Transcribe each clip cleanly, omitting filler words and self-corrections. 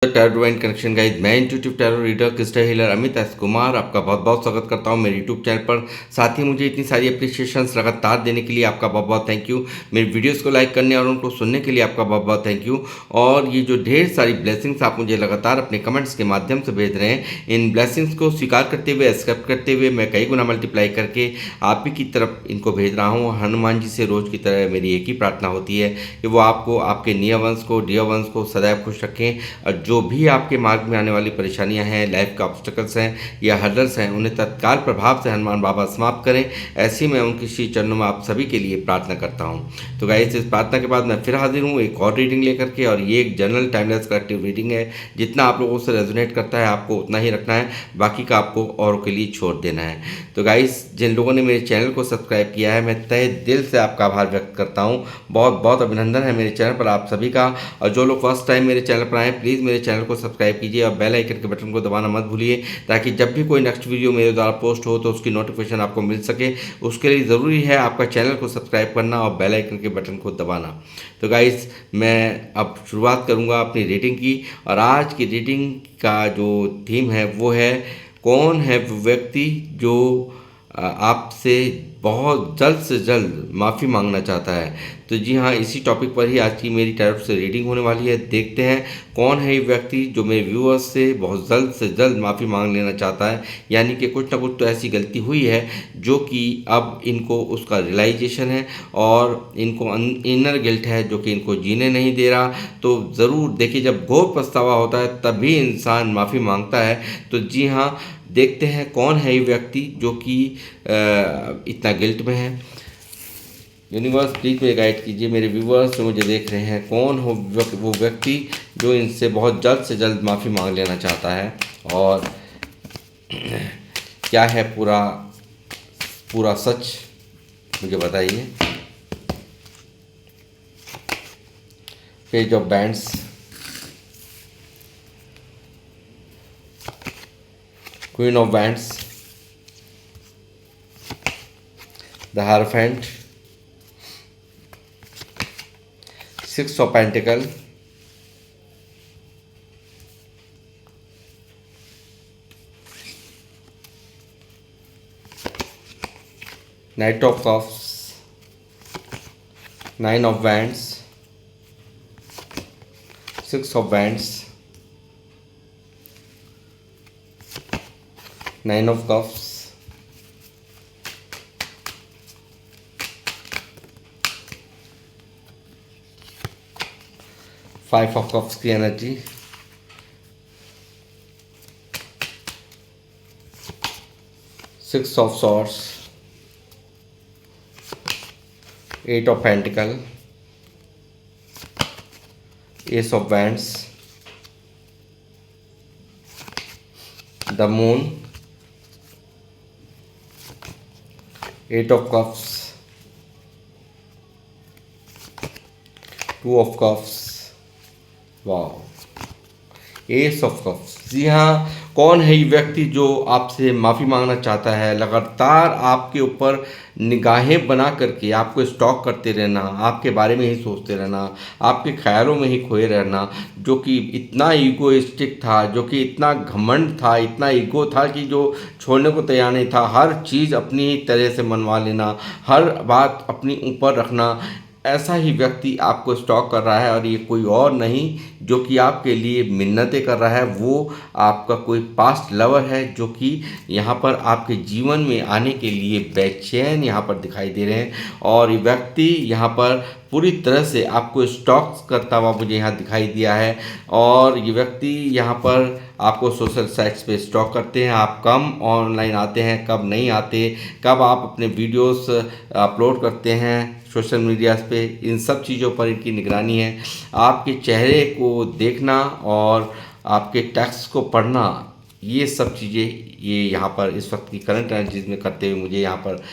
Tarot divine connection guys, मैं intuitive tarot reader crystal healer Amit S Kumar आपका बहुत बहुत स्वागत करता हूं मेरे यूट्यूब चैनल पर। साथ ही मुझे इतनी सारी अप्रिशिएशंस लगातार देने के लिए आपका बहुत बहुत थैंक यू। मेरी वीडियोस को लाइक करने और उनको सुनने के लिए आपका बहुत बहुत थैंक यू। और ये जो ढेर सारी ब्लेसिंग्स आप मुझे लगातार अपने कमेंट्स के माध्यम से भेज रहे हैं, इन ब्लेसिंग्स को स्वीकार करते हुए, एक्सेप्ट करते हुए मैं कई गुना मल्टीप्लाई करके आप ही की तरफ इनको भेज रहा हूँ। हनुमान जी से रोज़ की तरह मेरी एक ही प्रार्थना होती है कि वो आपको, आपके नियर वंश को, डियर वंश को सदैव खुश रखें। और जो भी आपके मार्ग में आने वाली परेशानियां हैं, लाइफ का ऑब्स्टेकल्स हैं या हर्डल्स हैं, उन्हें तत्काल प्रभाव से हनुमान बाबा समाप्त करें। ऐसी मैं उनकी श्री चरणों में आप सभी के लिए प्रार्थना करता हूं। तो गाइस, इस प्रार्थना के बाद मैं फिर हाजिर हूं एक और रीडिंग लेकर के। और ये एक जनरल टाइमलेस कलेक्टिव रीडिंग है। जितना आप लोगों से रेजोनेट करता है आपको उतना ही रखना है, बाकी का आपको औरों के लिए छोड़ देना है। तो गाइस, जिन लोगों ने मेरे चैनल को सब्सक्राइब किया है, मैं तहे दिल से आपका आभार व्यक्त करता हूँ। बहुत बहुत अभिनंदन है मेरे चैनल पर आप सभी का। और जो लोग फर्स्ट टाइम मेरे चैनल पर आए, प्लीज़ मेरे चैनल को सब्सक्राइब कीजिए और बेल आइकन के बटन को दबाना मत भूलिए, ताकि जब भी कोई नेक्स्ट वीडियो मेरे द्वारा पोस्ट हो तो उसकी नोटिफिकेशन आपको मिल सके। उसके लिए ज़रूरी है आपका चैनल को सब्सक्राइब करना और बेल आइकन के बटन को दबाना। तो गाइस, मैं अब शुरुआत करूंगा अपनी रीडिंग की। और आज की रीडिंग का जो थीम है वो है, कौन है वो व्यक्ति जो आपसे बहुत जल्द से जल्द माफ़ी मांगना चाहता है। तो जी हाँ, इसी टॉपिक पर ही आज की मेरी तरफ से रीडिंग होने वाली है। देखते हैं कौन है ये व्यक्ति जो मेरे व्यूअर्स से बहुत जल्द से जल्द माफ़ी मांग लेना चाहता है। यानी कि कुछ ना कुछ तो ऐसी गलती हुई है जो कि अब इनको उसका रियलाइजेशन है और इनको इनर गिल्ट है जो कि इनको जीने नहीं दे रहा। तो ज़रूर देखिए, जब घोर पछतावा होता है तभी इंसान माफ़ी मांगता है। तो जी हाँ, देखते हैं कौन है ये व्यक्ति जो कि इतना गिल्ट में है। यूनिवर्स प्लीज मुझे गाइड कीजिए, मेरे व्यूवर्स जो मुझे देख रहे हैं, कौन हो वो व्यक्ति जो इनसे बहुत जल्द से जल्द माफ़ी मांग लेना चाहता है। और क्या है पूरा पूरा सच, मुझे बताइए। Page of wands, queen of wands, the hierophant, six of pentacle, knight of cups, nine of wands, six of wands, nine of cups, five of cups की energy, six of swords, eight of pentacle, ace of wands, the moon, eight of cups, two of cups, वाह, ace of cups. जी हाँ, कौन है ये व्यक्ति जो आपसे माफ़ी मांगना चाहता है। लगातार आपके ऊपर निगाहें बना करके आपको स्टॉक करते रहना, आपके बारे में ही सोचते रहना, आपके ख्यालों में ही खोए रहना, जो कि इतना ईगोइस्टिक था, जो कि इतना घमंड था, इतना ईगो था कि जो छोड़ने को तैयार नहीं था। हर चीज़ अपनी ही तरह से मनवा लेना, हर बात अपनी ऊपर रखना, ऐसा ही व्यक्ति आपको स्टॉक कर रहा है। और ये कोई और नहीं जो कि आपके लिए मिन्नतें कर रहा है, वो आपका कोई पास्ट लवर है जो कि यहाँ पर आपके जीवन में आने के लिए बेचैन यहाँ पर दिखाई दे रहे हैं। और ये व्यक्ति यहाँ पर पूरी तरह से आपको स्टॉक करता हुआ मुझे यहाँ दिखाई दिया है। और ये व्यक्ति यहाँ पर आपको सोशल साइट्स पे स्टॉक करते हैं। आप कम ऑनलाइन आते हैं, कब नहीं आते, कब आप अपने वीडियोस अपलोड करते हैं सोशल मीडिया पे, इन सब चीज़ों पर इनकी निगरानी है। आपके चेहरे को देखना और आपके टेक्स्ट को पढ़ना, ये सब चीज़ें ये यहाँ पर इस वक्त की करंट एनर्जीज में करते हुए मुझे यहाँ पर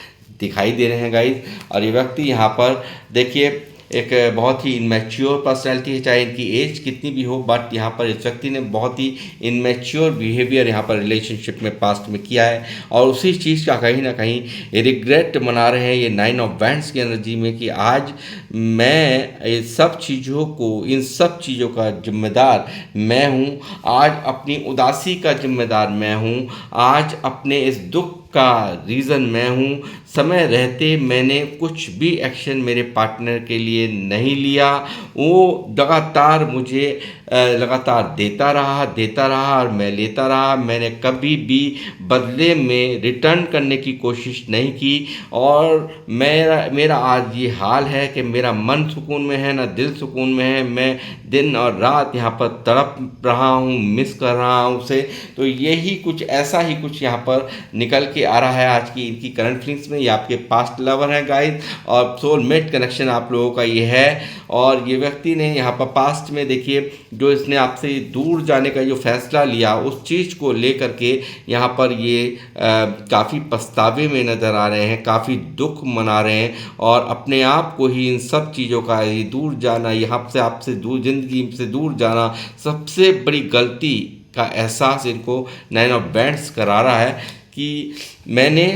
दिखाई दे रहे हैं गाइज। और ये व्यक्ति यहाँ पर देखिए, एक बहुत ही इनमेच्योर पर्सनैलिटी है, चाहे इनकी एज कितनी भी हो, बट यहाँ पर इस व्यक्ति ने बहुत ही इनमेच्योर बिहेवियर यहाँ पर रिलेशनशिप में पास्ट में किया है और उसी चीज़ का कहीं ना कहीं रिग्रेट मना रहे हैं ये 9 ऑफ वैंड्स की एनर्जी में कि आज मैं ये सब चीज़ों को, इन सब चीज़ों का जिम्मेदार मैं हूँ, आज अपनी उदासी का जिम्मेदार मैं हूँ, आज अपने इस दुख का रीज़न मैं हूँ। समय रहते मैंने कुछ भी एक्शन मेरे पार्टनर के लिए नहीं लिया, वो लगातार मुझे लगातार देता रहा और मैं लेता रहा। मैंने कभी भी बदले में रिटर्न करने की कोशिश नहीं की और मेरा आज ये हाल है कि मेरा मन सुकून में है ना दिल सुकून में है। मैं दिन और रात यहाँ पर तड़प रहा हूँ, मिस कर रहा हूँ उसे। तो यही कुछ ऐसा ही कुछ यहाँ पर निकल के आ रहा है आज की इनकी करंट फीलिंग्स में। ये आपके पास्ट लवर है गाइस और सोलमेट कनेक्शन आप लोगों का ये है। और ये व्यक्ति ने यहाँ पर पास्ट में देखिए जो इसने आपसे दूर जाने का जो फैसला लिया उस चीज़ को लेकर के यहाँ पर ये काफ़ी पछतावे में नज़र आ रहे हैं, काफ़ी दुख मना रहे हैं और अपने आप को ही इन सब चीज़ों का ये दूर जाना, यहाँ से आपसे दूर, ज़िंदगी से दूर जाना सबसे बड़ी गलती का एहसास इनको 9 ऑफ वैंड्स करा रहा है कि मैंने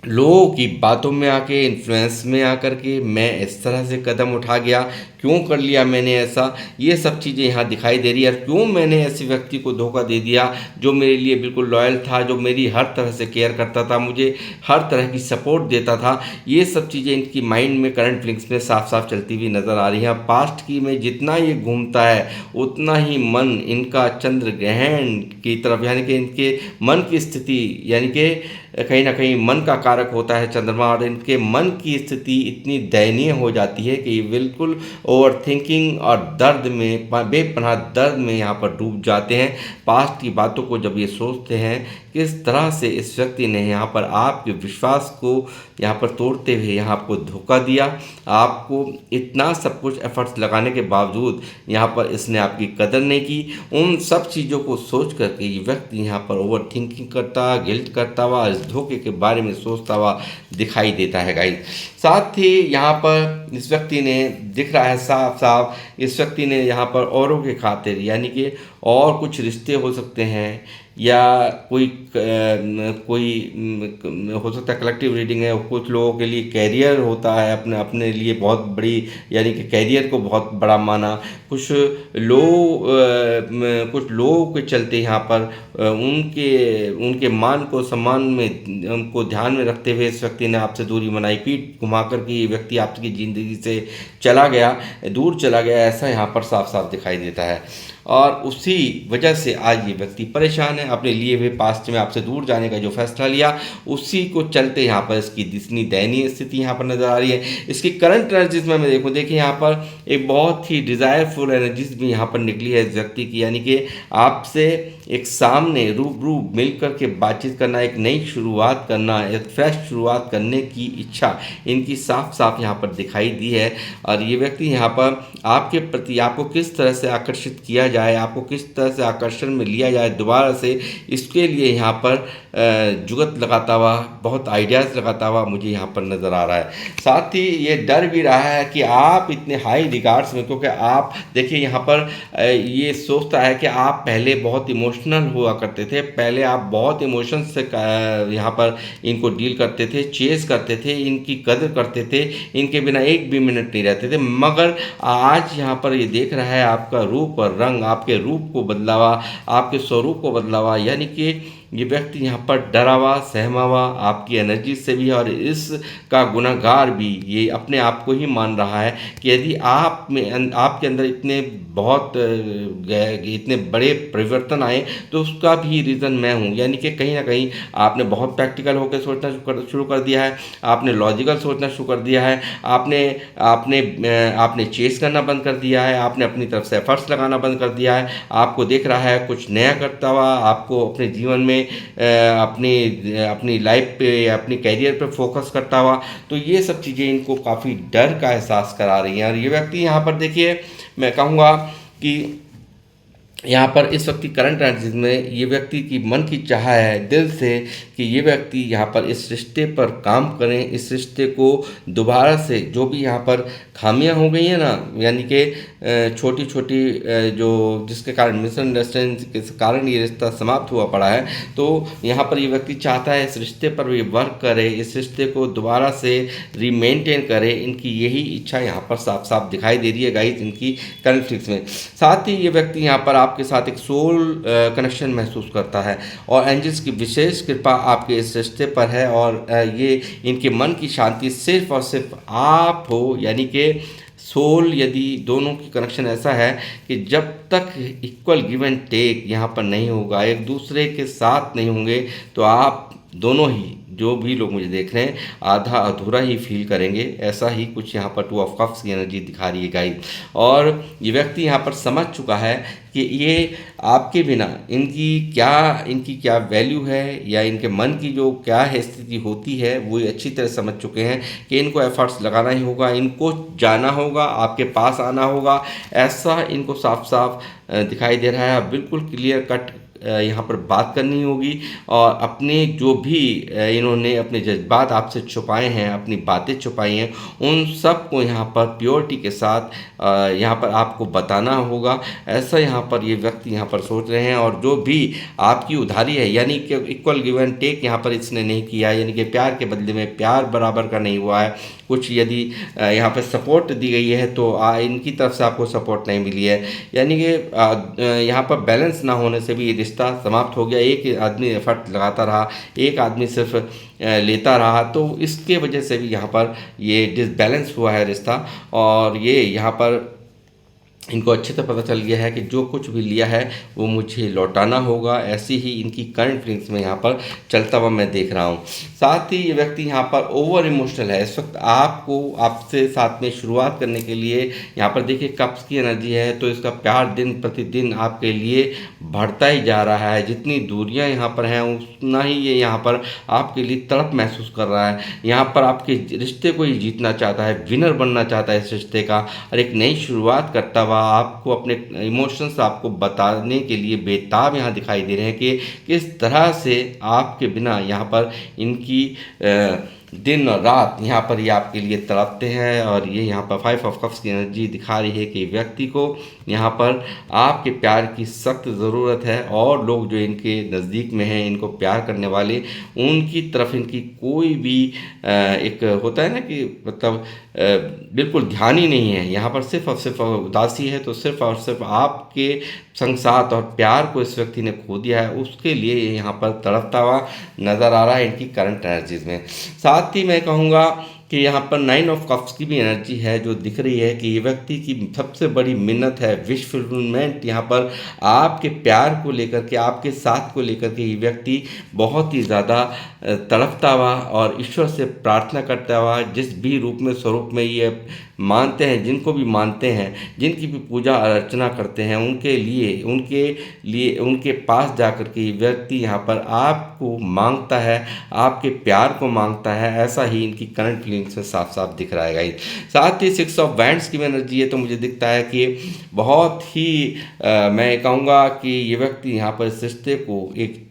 लोगों की बातों में आके, इन्फ्लुएंस में आकर के मैं इस तरह से कदम उठा गया, क्यों कर लिया मैंने ऐसा, ये सब चीज़ें यहाँ दिखाई दे रही है। और क्यों मैंने ऐसे व्यक्ति को धोखा दे दिया जो मेरे लिए बिल्कुल लॉयल था, जो मेरी हर तरह से केयर करता था, मुझे हर तरह की सपोर्ट देता था। ये सब चीज़ें इनकी माइंड में करंट फीलिंग्स में साफ साफ चलती हुई नज़र आ रही हैं। पास्ट की में जितना ये घूमता है उतना ही मन इनका चंद्र ग्रहण की तरफ, यानी कि इनके मन की स्थिति, यानी कि कहीं ना कहीं मन का कारक होता है चंद्रमा, और इनके मन की स्थिति इतनी दयनीय हो जाती है कि ये बिल्कुल ओवर थिंकिंग और दर्द में, बेपनाह दर्द में यहाँ पर डूब जाते हैं। पास्ट की बातों को जब ये सोचते हैं किस तरह से इस व्यक्ति ने यहाँ पर आपके विश्वास को यहाँ पर तोड़ते हुए यहाँ आपको धोखा दिया, आपको इतना सब कुछ एफर्ट्स लगाने के बावजूद यहाँ पर इसने आपकी कदर नहीं की। उन सब चीज़ों को सोच करके ये व्यक्ति यहाँ पर ओवर थिंकिंग करता, गिल्ट करता हुआ, इस धोखे के बारे में सोचता हुआ दिखाई देता है गाइस। साथ ही यहाँ पर इस व्यक्ति ने दिख रहा है साफ साफ, इस व्यक्ति ने यहाँ पर औरों के खातिर, यानी कि और कुछ रिश्ते हो सकते हैं या कोई हो सकता है कलेक्टिव रीडिंग है। कुछ लोगों के लिए कैरियर होता है, अपने अपने लिए बहुत बड़ी, यानी कि कैरियर को बहुत बड़ा माना। कुछ लोगों के चलते यहाँ पर उनके मान को, सम्मान में, उनको ध्यान में रखते हुए इस व्यक्ति ने आपसे दूरी बनाई, पीठ घुमा कर के ये व्यक्ति आपकी ज़िंदगी से चला गया, दूर चला गया, ऐसा यहाँ पर साफ साफ दिखाई देता है। और उसी वजह से आज ये व्यक्ति परेशान है। अपने लिए हुए पास्ट में आपसे दूर जाने का जो फैसला लिया उसी को चलते यहाँ पर इसकी इतनी दयनीय स्थिति यहाँ पर नज़र आ रही है। इसकी करंट एनर्जीज में मैं देखिए यहाँ पर एक बहुत ही डिज़ायरफुल एनर्जीज भी यहाँ पर निकली है इस व्यक्ति की, यानी कि आपसे एक सामने रूबरू मिल कर के बातचीत करना, एक नई शुरुआत करना, एक फ्रेश शुरुआत करने की इच्छा इनकी साफ साफ यहाँ पर दिखाई दी है। और ये व्यक्ति यहाँ पर आपके प्रति, आपको किस तरह से आकर्षित किया जाए, आपको किस तरह से आकर्षण में लिया जाए दोबारा से, इसके लिए यहाँ पर जुगत लगाता हुआ, बहुत आइडियाज़ लगाता हुआ मुझे यहाँ पर नज़र आ रहा है। साथ ही ये डर भी रहा है कि आप इतने हाई रिगार्ड्स में, क्योंकि आप देखिए यहाँ पर ये सोचता है कि आप पहले बहुत इमोशनल हुआ करते थे, पहले आप बहुत इमोशंस से यहाँ पर इनको डील करते थे, चेस करते थे, इनकी कदर करते थे, इनके बिना एक भी मिनट नहीं रहते थे। मगर आज यहाँ पर ये देख रहा है आपका रूप और रंग, आपके रूप को बदला हुआ, आपके स्वरूप को बदला हुआ, यानी कि ये व्यक्ति यहाँ पर डरा हुआ, सहमा हुआ आपकी एनर्जी से भी, और इसका गुनहगार भी ये अपने आप को ही मान रहा है कि यदि आपके अंदर इतने बड़े परिवर्तन आए तो उसका भी रीज़न मैं हूँ। यानी कि कहीं ना कहीं आपने बहुत प्रैक्टिकल होकर सोचना शुरू कर दिया है, आपने लॉजिकल सोचना शुरू कर दिया है, आपने चेस करना बंद कर दिया है, आपने अपनी तरफ से एफर्ट्स लगाना बंद कर दिया है। आपको देख रहा है कुछ नया करता हुआ, आपको अपने जीवन में अपनी लाइफ पे या अपनी कैरियर पे फोकस करता हुआ। तो ये सब चीज़ें इनको काफ़ी डर का एहसास करा रही हैं। और ये व्यक्ति यहाँ पर देखिए, मैं कहूँगा कि यहाँ पर इस वक्त की करंट एनर्जीज में ये व्यक्ति की मन की चाह है दिल से कि ये व्यक्ति यहाँ पर इस रिश्ते पर काम करें, इस रिश्ते को दोबारा से, जो भी यहाँ पर खामियां हो गई हैं ना, यानी कि छोटी छोटी जो जिसके कारण मिसअंडरस्टैंडिंग के कारण ये रिश्ता समाप्त हुआ पड़ा है, तो यहाँ पर ये व्यक्ति चाहता है इस रिश्ते पर भी वर्क करे, इस रिश्ते को दोबारा से रीमेंटेन करे। इनकी यही इच्छा यहाँ पर साफ साफ दिखाई दे रही है गाइस इनकी करंट फिक्स में। साथ ही ये व्यक्ति यहाँ पर आपके साथ एक सोल कनेक्शन महसूस करता है और एंजल्स की विशेष कृपा आपके इस रिश्ते पर है, और ये इनके मन की शांति सिर्फ और सिर्फ आप हो, यानी कि सोल, यदि दोनों की कनेक्शन ऐसा है कि जब तक इक्वल गिव एंड टेक यहाँ पर नहीं होगा, एक दूसरे के साथ नहीं होंगे, तो आप दोनों ही, जो भी लोग मुझे देख रहे हैं, आधा अधूरा ही फील करेंगे। ऐसा ही कुछ यहाँ पर टू ऑफ कप्स की एनर्जी दिखा रही है गाइस। और ये व्यक्ति यहाँ पर समझ चुका है कि ये आपके बिना इनकी क्या वैल्यू है, या इनके मन की जो क्या है स्थिति होती है, वो अच्छी तरह समझ चुके हैं कि इनको एफर्ट्स लगाना ही होगा, इनको जाना होगा, आपके पास आना होगा। ऐसा इनको साफ साफ दिखाई दे रहा है। बिल्कुल क्लियर कट यहाँ पर बात करनी होगी, और अपने जो भी इन्होंने अपने जज्बात आपसे छुपाए हैं, अपनी बातें छुपाई हैं, उन सब को यहाँ पर प्योरिटी के साथ यहाँ पर आपको बताना होगा। ऐसा यहाँ पर ये व्यक्ति यहाँ पर सोच रहे हैं। और जो भी आपकी उधारी है, यानी कि इक्वल गिव एंड टेक यहाँ पर इसने नहीं किया, यानी कि प्यार के बदले में प्यार बराबर का नहीं हुआ है। कुछ यदि यहाँ पर सपोर्ट दी गई है तो इनकी तरफ से आपको सपोर्ट नहीं मिली है, यानी कि यहाँ पर बैलेंस ना होने से भी ये रिश्ता समाप्त हो गया। एक आदमी एफर्ट लगाता रहा, एक आदमी सिर्फ लेता रहा, तो इसके वजह से भी यहाँ पर ये डिसबैलेंस हुआ है रिश्ता। और ये यहाँ पर इनको अच्छे से पता चल गया है कि जो कुछ भी लिया है वो मुझे लौटाना होगा। ऐसी ही इनकी करंट फीलिंग्स में यहाँ पर चलता हुआ मैं देख रहा हूँ। साथ ही ये व्यक्ति यहाँ पर ओवर इमोशनल है इस वक्त। आपसे साथ में शुरुआत करने के लिए यहाँ पर देखिए कप्स की एनर्जी है, तो इसका प्यार दिन प्रतिदिन आपके लिए बढ़ता ही जा रहा है। जितनी दूरियाँ यहाँ पर हैं उतना ही ये यहाँ पर आपके लिए तड़प महसूस कर रहा है। यहाँ पर आपके रिश्ते को ही जीतना चाहता है, विनर बनना चाहता है इस रिश्ते का, और एक नई शुरुआत करता हुआ आपको अपने इमोशंस आपको बताने के लिए बेताब यहाँ दिखाई दे रहे हैं कि किस तरह से आपके बिना यहाँ पर इनकी दिन और रात यहाँ पर ये आपके लिए तड़पते हैं। और ये यहाँ पर 5 ऑफ कप्स की एनर्जी दिखा रही है कि व्यक्ति को यहाँ पर आपके प्यार की सख्त ज़रूरत है, और लोग जो इनके नज़दीक में हैं, इनको प्यार करने वाले, उनकी तरफ इनकी कोई भी एक होता है ना कि मतलब बिल्कुल ध्यान ही नहीं है। यहाँ पर सिर्फ और सिर्फ उदासी है, तो सिर्फ और सिर्फ आपके संग साथ और प्यार को इस व्यक्ति ने खो दिया है, उसके लिए यहाँ पर तड़पता हुआ नज़र आ रहा है इनकी करंट एनर्जीज में। साथ ही मैं कहूँगा कि यहाँ पर 9 ऑफ कप्स की भी एनर्जी है जो दिख रही है कि ये व्यक्ति की सबसे बड़ी मिन्नत है विश फुलफिलमेंट। यहाँ पर आपके प्यार को लेकर के, आपके साथ को लेकर के ये व्यक्ति बहुत ही ज़्यादा तड़पता हुआ और ईश्वर से प्रार्थना करता हुआ, जिस भी रूप में स्वरूप में ये मानते हैं, जिनको भी मानते हैं, जिनकी भी पूजा अर्चना करते हैं, उनके पास जाकर के व्यक्ति यहाँ पर आपको मांगता है, आपके प्यार को मांगता है। ऐसा ही इनकी करंट फीलिंग्स में साफ साफ दिख रहा है गाइस। साथ ही 6 ऑफ वैंड्स की एनर्जी है, तो मुझे दिखता है कि बहुत ही मैं कहूँगा कि ये व्यक्ति यहाँ पर इस रिश्ते को एक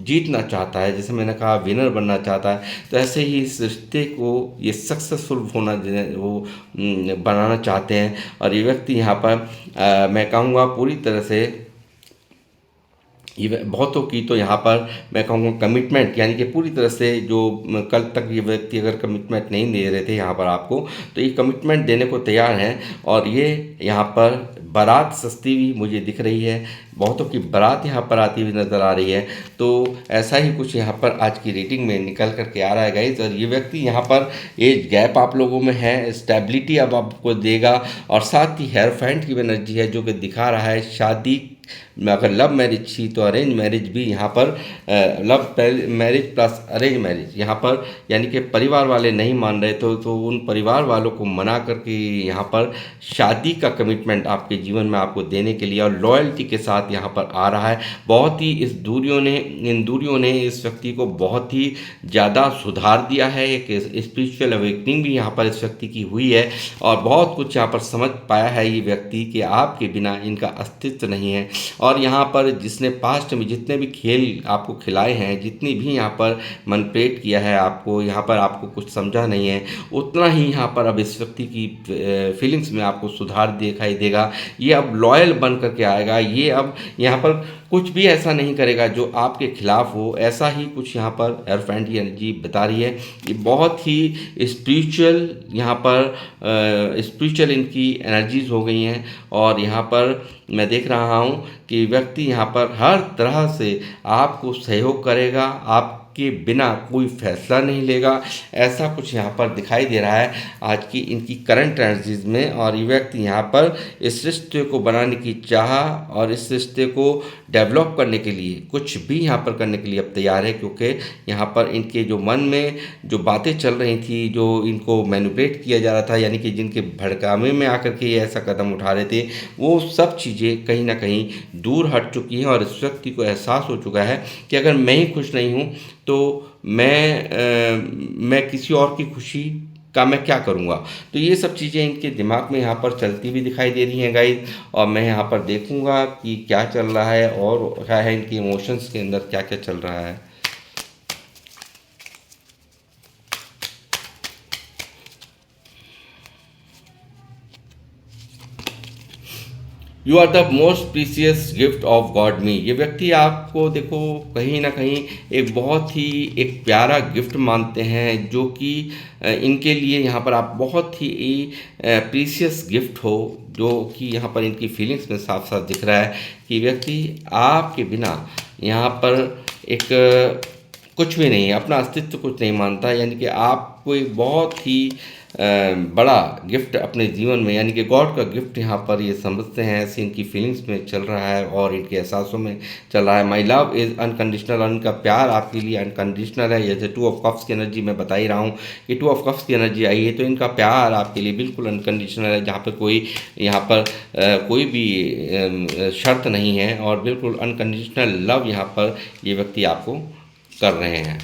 जीतना चाहता है, जैसे मैंने कहा विनर बनना चाहता है, तो ऐसे ही इस रिश्ते को ये सक्सेसफुल वो बनाना चाहते हैं। और ये व्यक्ति यहाँ पर मैं कहूँगा पूरी तरह से ये बहुतों की तो यहाँ पर मैं कहूँगा कमिटमेंट, यानी कि पूरी तरह से जो कल तक ये व्यक्ति अगर कमिटमेंट नहीं दे रहे थे यहाँ पर आपको, तो ये कमिटमेंट देने को तैयार हैं। और ये यहाँ पर बारात सस्ती भी मुझे दिख रही है, बहुतों की बारात यहाँ पर आती हुई नज़र आ रही है। तो ऐसा ही कुछ यहाँ पर आज की रीडिंग में निकल करके आ रहा है गाइज। और ये व्यक्ति यहाँ पर एज गैप आप लोगों में है, स्टेबिलिटी अब आपको देगा। और साथ ही हेयरफेंट की एनर्जी है जो कि दिखा रहा है शादी अगर लव मैरिज थी तो अरेंज मैरिज भी यहाँ पर love marriage plus arrange marriage यहाँ पर, यानी कि परिवार वाले नहीं मान रहे तो उन परिवार वालों को मना करके यहाँ पर शादी का कमिटमेंट आपके जीवन में आपको देने के लिए और लॉयल्टी के साथ यहाँ पर आ रहा है। बहुत ही इन दूरियों ने इस व्यक्ति को बहुत ही ज़्यादा सुधार दिया है। एक स्पिरिचुअल अवेकनिंग भी यहाँ पर इस व्यक्ति की हुई है और बहुत कुछ यहाँ पर समझ पाया है ये व्यक्ति कि आपके बिना इनका अस्तित्व नहीं है। और यहाँ पर जिसने पास्ट में जितने भी खेल आपको खिलाए हैं, जितनी भी यहाँ पर मैनिपुलेट किया है आपको, यहाँ पर आपको कुछ समझा नहीं है, उतना ही यहाँ पर अब इस व्यक्ति की फीलिंग्स में आपको सुधार दिखाई देगा। ये अब लॉयल बन करके आएगा। ये अब यहाँ पर कुछ भी ऐसा नहीं करेगा जो आपके खिलाफ हो, ऐसा ही कुछ यहाँ पर एयरफेंट की एनर्जी बता रही है। ये बहुत ही स्पिरिचुअल यहाँ पर स्पिरिचुअल इनकी एनर्जीज हो गई हैं और यहाँ पर मैं देख रहा हूँ कि व्यक्ति यहाँ पर हर तरह से आपको सहयोग करेगा, आपके बिना कोई फैसला नहीं लेगा, ऐसा कुछ यहाँ पर दिखाई दे रहा है आज की इनकी करंट एनर्जीज में। और ये व्यक्ति यहाँ पर इस रिश्ते को बनाने की चाह और इस रिश्ते को डेवलप करने के लिए कुछ भी यहाँ पर करने के लिए अब तैयार है, क्योंकि यहाँ पर इनके जो मन में जो बातें चल रही थी, जो इनको मैनिपुलेट किया जा रहा था, यानी कि जिनके भड़कावे में आकर के ये ऐसा कदम उठा रहे थे, वो सब चीज़ें कहीं ना कहीं दूर हट चुकी हैं और इस व्यक्ति को एहसास हो चुका है कि अगर मैं ही खुश नहीं हूँ तो मैं किसी और की खुशी का मैं क्या करूँगा। तो ये सब चीज़ें इनके दिमाग में यहाँ पर चलती हुई दिखाई दे रही हैं गाइस, और मैं यहाँ पर देखूँगा कि क्या चल रहा है और क्या है इनके इमोशंस के अंदर क्या क्या चल रहा है। You are the most precious gift of God me. ये व्यक्ति आपको देखो कहीं ना कहीं एक बहुत ही एक प्यारा गिफ्ट मानते हैं, जो कि इनके लिए यहाँ पर आप बहुत ही प्रीसियस गिफ्ट हो, जो कि यहाँ पर इनकी फीलिंग्स में साफ साफ दिख रहा है कि व्यक्ति आपके बिना यहाँ पर एक कुछ भी नहीं है, अपना अस्तित्व कुछ नहीं मानता। यानी कि आप कोई बहुत ही बड़ा गिफ्ट अपने जीवन में, यानी कि गॉड का गिफ्ट यहाँ पर ये समझते हैं, ऐसी इनकी फीलिंग्स में चल रहा है और इनके एहसासों में चल रहा है। माई लव इज़ अनकंडीशनल, और इनका प्यार आपके लिए अनकंडीशनल है। जैसे 2 ऑफ कप्स की एनर्जी मैं बता ही रहा हूँ कि 2 ऑफ कप्स की एनर्जी आई है, तो इनका प्यार आपके लिए बिल्कुल अनकंडीशनल है, जहाँ पर कोई यहाँ पर कोई भी शर्त नहीं है और बिल्कुल अनकंडीशनल लव यहाँ पर ये व्यक्ति आपको कर रहे हैं।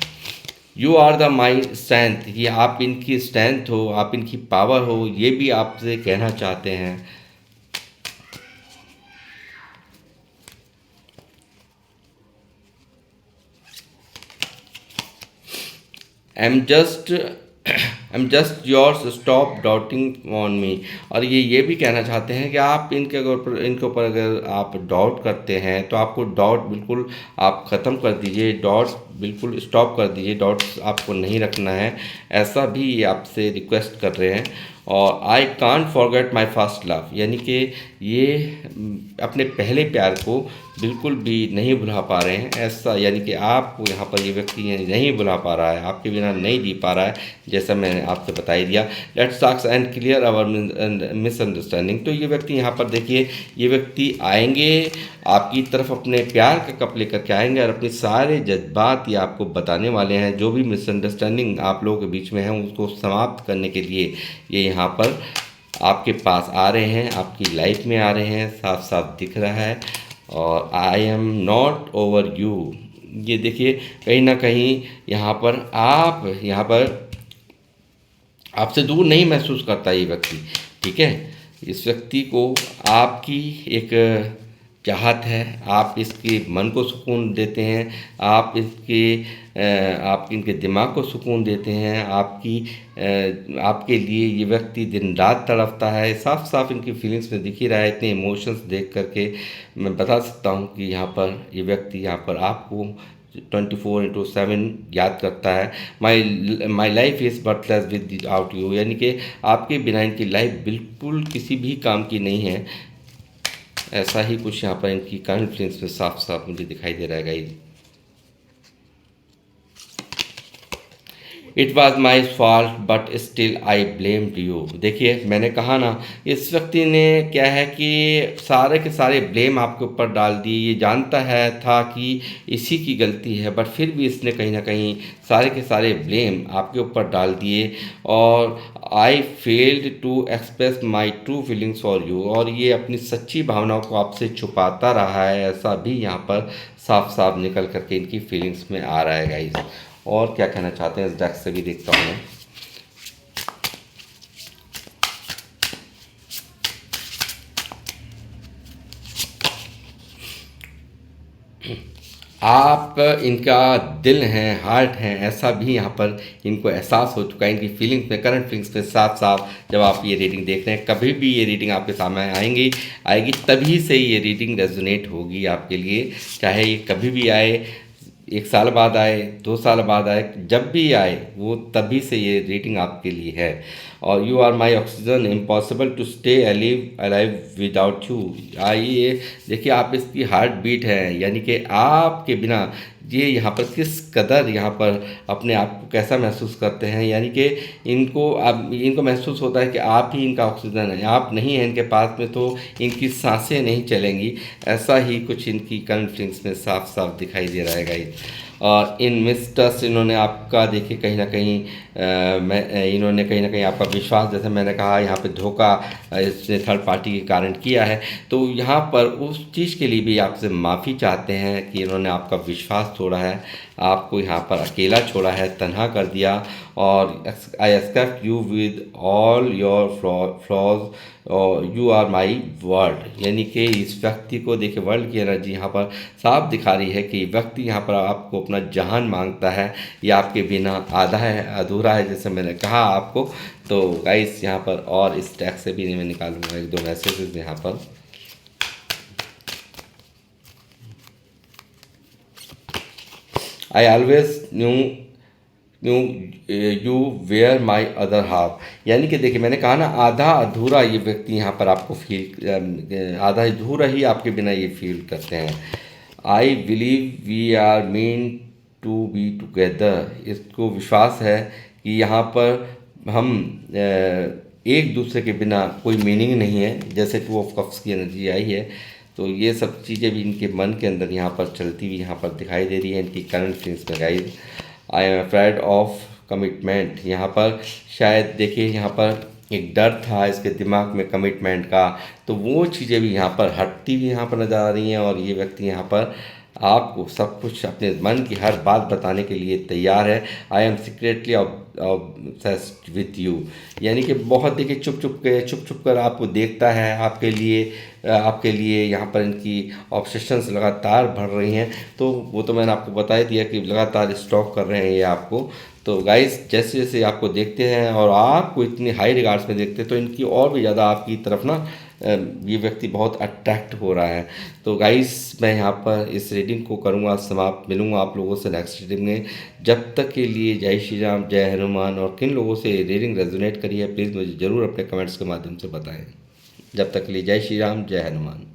You are the my strength, ये आप इनकी स्ट्रेंथ हो, आप इनकी पावर हो, ये भी आपसे कहना चाहते हैं। I am just yours, stop doubting on me. और ये भी कहना चाहते हैं कि आप इनके ऊपर अगर आप डाउट करते हैं तो आपको डाउट बिल्कुल आप ख़त्म कर दीजिए, डाउट बिल्कुल स्टॉप कर दीजिए, डाउट्स आपको नहीं रखना है, ऐसा भी ये आपसे रिक्वेस्ट कर रहे हैं। और I can't forget my first love, यानी कि ये अपने पहले प्यार को बिल्कुल भी नहीं भुला पा रहे हैं, ऐसा यानी कि आपको यहाँ पर ये व्यक्ति नहीं भुला पा रहा है, आपके बिना नहीं जी पा रहा है, जैसा मैंने आपसे बता ही दिया। Let's talk and clear our misunderstanding. तो ये व्यक्ति यहाँ पर देखिए, ये व्यक्ति आएंगे आपकी तरफ, अपने प्यार का कप लेकर के आएंगे और अपने सारे जज्बात ये आपको बताने वाले हैं। जो भी मिसअंडरस्टैंडिंग आप लोगों के बीच में है उसको समाप्त करने के लिए ये यहाँ पर आपके पास आ रहे हैं, आपकी लाइफ में आ रहे हैं, साफ साफ दिख रहा है। और I am not over you, ये देखिए कहीं ना कहीं यहाँ पर आपसे दूर नहीं महसूस करता ये व्यक्ति, ठीक है। इस व्यक्ति को आपकी एक चाहत है, आप इसके मन को सुकून देते हैं, आप इनके दिमाग को सुकून देते हैं, आपके लिए ये व्यक्ति दिन रात तड़पता है। साफ साफ इनकी फीलिंग्स में दिख ही रहा है, इतने इमोशंस देख करके मैं बता सकता हूँ कि यहाँ पर ये व्यक्ति यहाँ पर आपको 24/7 याद करता है। My life is worthless without you, यानी कि आपके बिना इनकी लाइफ बिल्कुल किसी भी काम की नहीं है, ऐसा ही कुछ यहाँ पर इनकी कॉन्फ्लिक्ट्स में साफ साफ मुझे दिखाई दे रहा है guys. It was my fault but still I blamed you. देखिए मैंने कहा ना, इस व्यक्ति ने क्या है कि सारे के सारे ब्लेम आपके ऊपर डाल दिए। ये जानता है था कि इसी की गलती है, बट फिर भी इसने कहीं ना कहीं सारे के सारे ब्लेम आपके ऊपर डाल दिए। और I failed to express my true feelings for you, और ये अपनी सच्ची भावनाओं को आपसे छुपाता रहा है, ऐसा भी यहाँ पर साफ साफ निकल करके इनकी फीलिंग्स में आ रहा है गाइस। और क्या कहना चाहते हैं इस डेस्क से भी देखता हूँ मैं। आप इनका दिल हैं, हार्ट हैं, ऐसा भी यहाँ पर इनको एहसास हो चुका है इनकी फीलिंग्स में, करंट फीलिंग्स में साफ साफ। जब आप ये रीडिंग देख रहे हैं, कभी भी ये रीडिंग आपके सामने आएगी तभी से ये रीडिंग रेजोनेट होगी आपके लिए। चाहे ये कभी भी आए, 1 साल बाद आए, 2 साल बाद आए, जब भी आए वो तभी से ये रीडिंग आपके लिए है। और you are my oxygen, impossible to stay alive without you. आइए देखिए, आप इसकी हार्ट बीट है, यानी कि आपके बिना ये यहाँ पर किस कदर यहाँ पर अपने आप को कैसा महसूस करते हैं। यानी कि इनको महसूस होता है कि आप ही इनका ऑक्सीजन है, आप नहीं हैं इनके पास में तो इनकी सांसें नहीं चलेंगी। ऐसा ही कुछ इनकी करंट फीलिंग्स में साफ साफ दिखाई दे रहा है गाइस। और इन मिस्टर्स इन्होंने आपका देखिए कहीं ना कहीं इन्होंने कहीं ना कहीं आपका विश्वास, जैसे मैंने कहा यहाँ पे धोखा इसने थर्ड पार्टी के कारण किया है, तो यहाँ पर उस चीज़ के लिए भी आपसे माफ़ी चाहते हैं कि इन्होंने आपका विश्वास तोड़ा है, आपको यहाँ पर अकेला छोड़ा है, तन्हा कर दिया। और I accept you with all your flaws और यू आर माई वर्ल्ड। यानी कि इस व्यक्ति को देखिए, वर्ल्ड की एनर्जी यहाँ पर साफ दिखा रही है कि व्यक्ति यहाँ पर आपको अपना जहान मांगता है, या आपके बिना आधा है अधूरा है, जैसे मैंने कहा आपको। तो गाइस यहाँ पर और इस टैग से भी मैं निकालूंगा 1-2 मैसेजेस यहाँ पर। I always knew you were my other half. यानी कि देखिए मैंने कहा ना, आधा अधूरा ये व्यक्ति यहाँ पर आपको आधा अधूरा ही आपके बिना ये फील करते हैं। I believe we are meant to be together. इसको विश्वास है कि यहाँ पर हम एक दूसरे के बिना कोई मीनिंग नहीं है, जैसे कि वो ऑफ कप्स की एनर्जी आई है। तो ये सब चीज़ें भी इनके मन के अंदर यहाँ पर चलती हुई यहाँ पर दिखाई दे रही है इनकी करंट फीलिंग्स में guys. I am afraid of commitment. यहाँ पर शायद देखिए यहाँ पर एक डर था इसके दिमाग में कमिटमेंट का, तो वो चीज़ें भी यहाँ पर हटती हुई यहाँ पर नज़र आ रही हैं। और ये व्यक्ति यहाँ पर आपको सब कुछ अपने मन की हर बात बताने के लिए तैयार है। I am secretly obsessed with you. यानी कि बहुत देखिए चुप चुप कर आपको देखता है, आपके लिए यहाँ पर इनकी ऑब्सेशंस लगातार बढ़ रही हैं। तो वो तो मैंने आपको बता ही दिया कि लगातार स्टॉक कर रहे हैं ये आपको। तो गाइस जैसे जैसे आपको देखते हैं और आपको इतनी हाई रिगार्ड्स में देखते हैं, तो इनकी और भी ज़्यादा आपकी तरफ ना ये व्यक्ति बहुत अट्रैक्ट हो रहा है। तो गाइस मैं यहाँ पर इस रीडिंग को करूँगा समाप्त। मिलूँगा आप लोगों से नेक्स्ट रीडिंग में। जब तक के लिए जय श्री राम, जय हनुमान। और किन लोगों से रीडिंग रेजोनेट करी है प्लीज़ मुझे ज़रूर अपने कमेंट्स के माध्यम से बताएं। जब तक के लिए जय श्री राम, जय हनुमान।